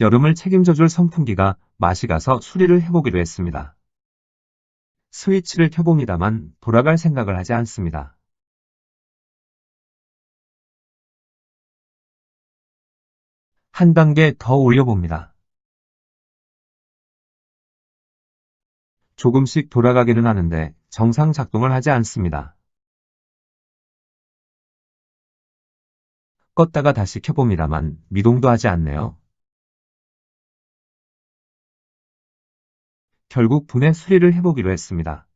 여름을 책임져줄 선풍기가 맛이 가서 수리를 해보기로 했습니다. 스위치를 켜봅니다만 돌아갈 생각을 하지 않습니다. 한 단계 더 올려봅니다. 조금씩 돌아가기는 하는데 정상 작동을 하지 않습니다. 껐다가 다시 켜봅니다만 미동도 하지 않네요. 결국 분해 수리를 해보기로 했습니다.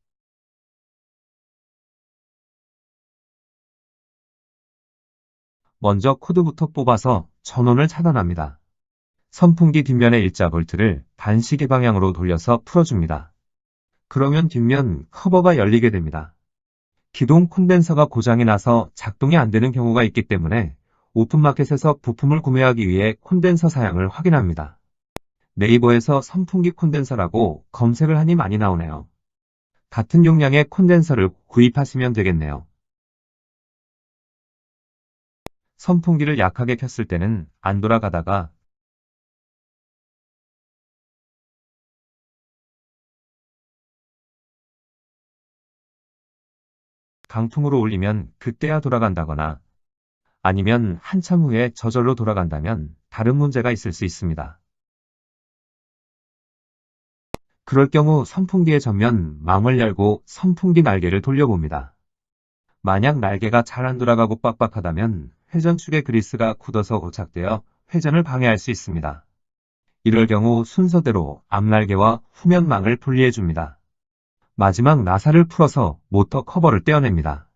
먼저 코드부터 뽑아서 전원을 차단합니다. 선풍기 뒷면의 일자 볼트를 반시계 방향으로 돌려서 풀어줍니다. 그러면 뒷면 커버가 열리게 됩니다. 기동 콘덴서가 고장이 나서 작동이 안 되는 경우가 있기 때문에 오픈마켓에서 부품을 구매하기 위해 콘덴서 사양을 확인합니다. 네이버에서 선풍기 콘덴서라고 검색을 하니 많이 나오네요. 같은 용량의 콘덴서를 구입하시면 되겠네요. 선풍기를 약하게 켰을 때는 안 돌아가다가 강풍으로 올리면 그때야 돌아간다거나 아니면 한참 후에 저절로 돌아간다면 다른 문제가 있을 수 있습니다. 그럴 경우 선풍기의 전면 망을 열고 선풍기 날개를 돌려봅니다. 만약 날개가 잘 안 돌아가고 빡빡하다면 회전축의 그리스가 굳어서 고착되어 회전을 방해할 수 있습니다. 이럴 경우 순서대로 앞날개와 후면망을 분리해줍니다. 마지막 나사를 풀어서 모터 커버를 떼어냅니다.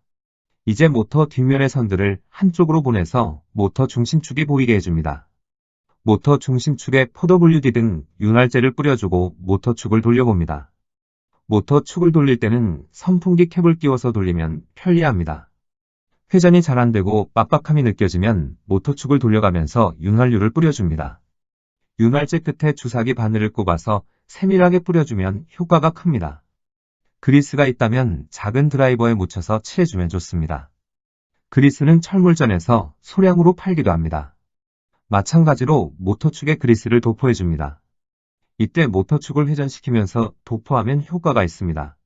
이제 모터 뒷면의 선들을 한쪽으로 보내서 모터 중심축이 보이게 해줍니다. 모터 중심축에 포WD 등 윤활제를 뿌려주고 모터축을 돌려봅니다. 모터축을 돌릴 때는 선풍기 캡을 끼워서 돌리면 편리합니다. 회전이 잘 안되고 빡빡함이 느껴지면 모터축을 돌려가면서 윤활유를 뿌려줍니다. 윤활제 끝에 주사기 바늘을 꼽아서 세밀하게 뿌려주면 효과가 큽니다. 그리스가 있다면 작은 드라이버에 묻혀서 칠해주면 좋습니다. 그리스는 철물점에서 소량으로 팔기도 합니다. 마찬가지로 모터축에 그리스를 도포해줍니다. 이때 모터축을 회전시키면서 도포하면 효과가 있습니다.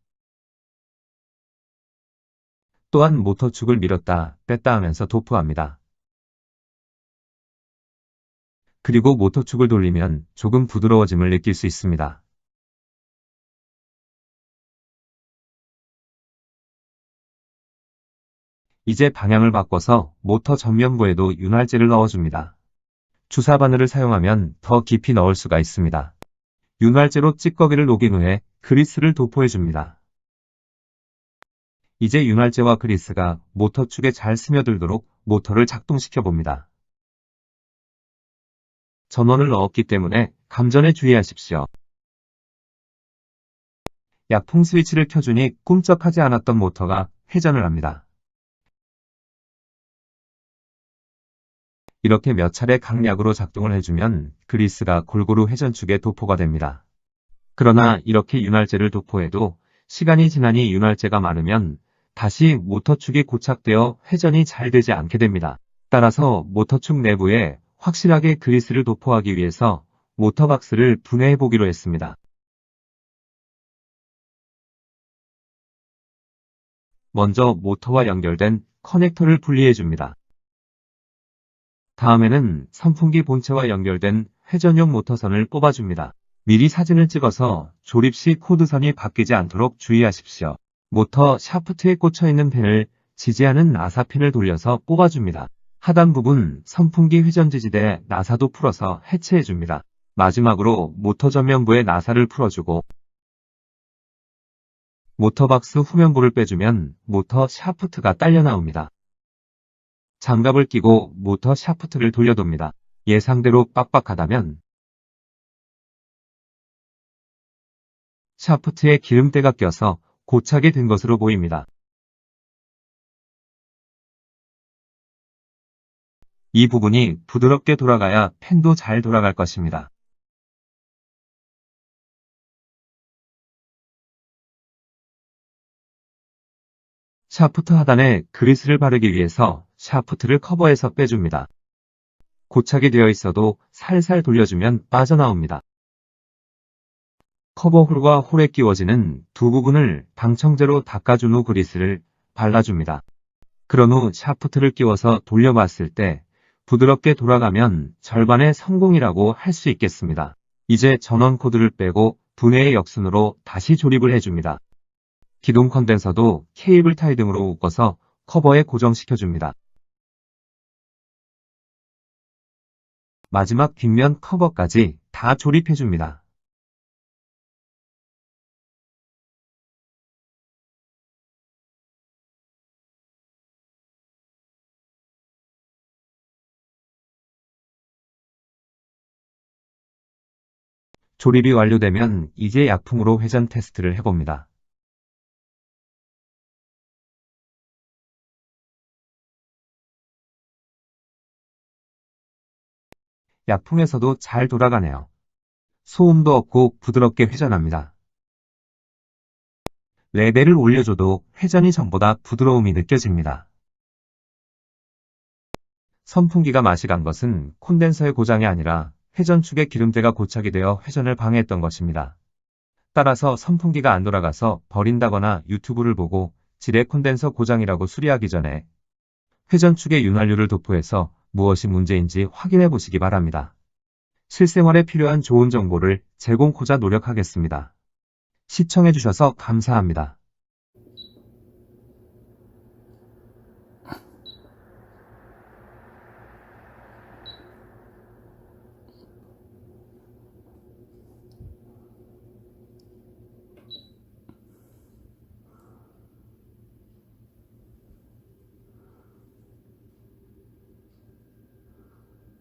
또한 모터축을 밀었다 뺐다 하면서 도포합니다. 그리고 모터축을 돌리면 조금 부드러워짐을 느낄 수 있습니다. 이제 방향을 바꿔서 모터 전면부에도 윤활제를 넣어줍니다. 주사 바늘을 사용하면 더 깊이 넣을 수가 있습니다. 윤활제로 찌꺼기를 녹인 후에 그리스를 도포해줍니다. 이제 윤활제와 그리스가 모터축에 잘 스며들도록 모터를 작동시켜 봅니다. 전원을 넣었기 때문에 감전에 주의하십시오. 약풍 스위치를 켜주니 꿈쩍하지 않았던 모터가 회전을 합니다. 이렇게 몇 차례 강약으로 작동을 해주면 그리스가 골고루 회전축에 도포가 됩니다. 그러나 이렇게 윤활제를 도포해도 시간이 지나니 윤활제가 마르면 다시 모터축이 고착되어 회전이 잘 되지 않게 됩니다. 따라서 모터축 내부에 확실하게 그리스를 도포하기 위해서 모터박스를 분해해 보기로 했습니다. 먼저 모터와 연결된 커넥터를 분리해 줍니다. 다음에는 선풍기 본체와 연결된 회전용 모터선을 뽑아줍니다. 미리 사진을 찍어서 조립 시 코드선이 바뀌지 않도록 주의하십시오. 모터 샤프트에 꽂혀있는 펜을 지지하는 나사핀을 돌려서 뽑아줍니다. 하단 부분 선풍기 회전 지지대 나사도 풀어서 해체해줍니다. 마지막으로 모터 전면부의 나사를 풀어주고 모터박스 후면부를 빼주면 모터 샤프트가 딸려 나옵니다. 장갑을 끼고 모터 샤프트를 돌려둡니다. 예상대로 빡빡하다면 샤프트에 기름때가 껴서 고착이 된 것으로 보입니다. 이 부분이 부드럽게 돌아가야 펜도 잘 돌아갈 것입니다. 샤프트 하단에 그리스를 바르기 위해서 샤프트를 커버해서 빼줍니다. 고착이 되어 있어도 살살 돌려주면 빠져나옵니다. 커버홀과 홀에 끼워지는 두 부분을 방청제로 닦아준 후 그리스를 발라줍니다. 그런 후 샤프트를 끼워서 돌려봤을 때 부드럽게 돌아가면 절반의 성공이라고 할 수 있겠습니다. 이제 전원 코드를 빼고 분해의 역순으로 다시 조립을 해줍니다. 기동 컨덴서도 케이블 타이 등으로 묶어서 커버에 고정시켜줍니다. 마지막 뒷면 커버까지 다 조립해줍니다. 조립이 완료되면 이제 약품으로 회전 테스트를 해봅니다. 약품에서도 잘 돌아가네요. 소음도 없고 부드럽게 회전합니다. 레벨을 올려줘도 회전이 전보다 부드러움이 느껴집니다. 선풍기가 맛이 간 것은 콘덴서의 고장이 아니라 회전축의 기름때가 고착이 되어 회전을 방해했던 것입니다. 따라서 선풍기가 안 돌아가서 버린다거나 유튜브를 보고 지뢰 콘덴서 고장이라고 수리하기 전에 회전축의 윤활유를 도포해서 무엇이 문제인지 확인해 보시기 바랍니다. 실생활에 필요한 좋은 정보를 제공코자 노력하겠습니다. 시청해주셔서 감사합니다.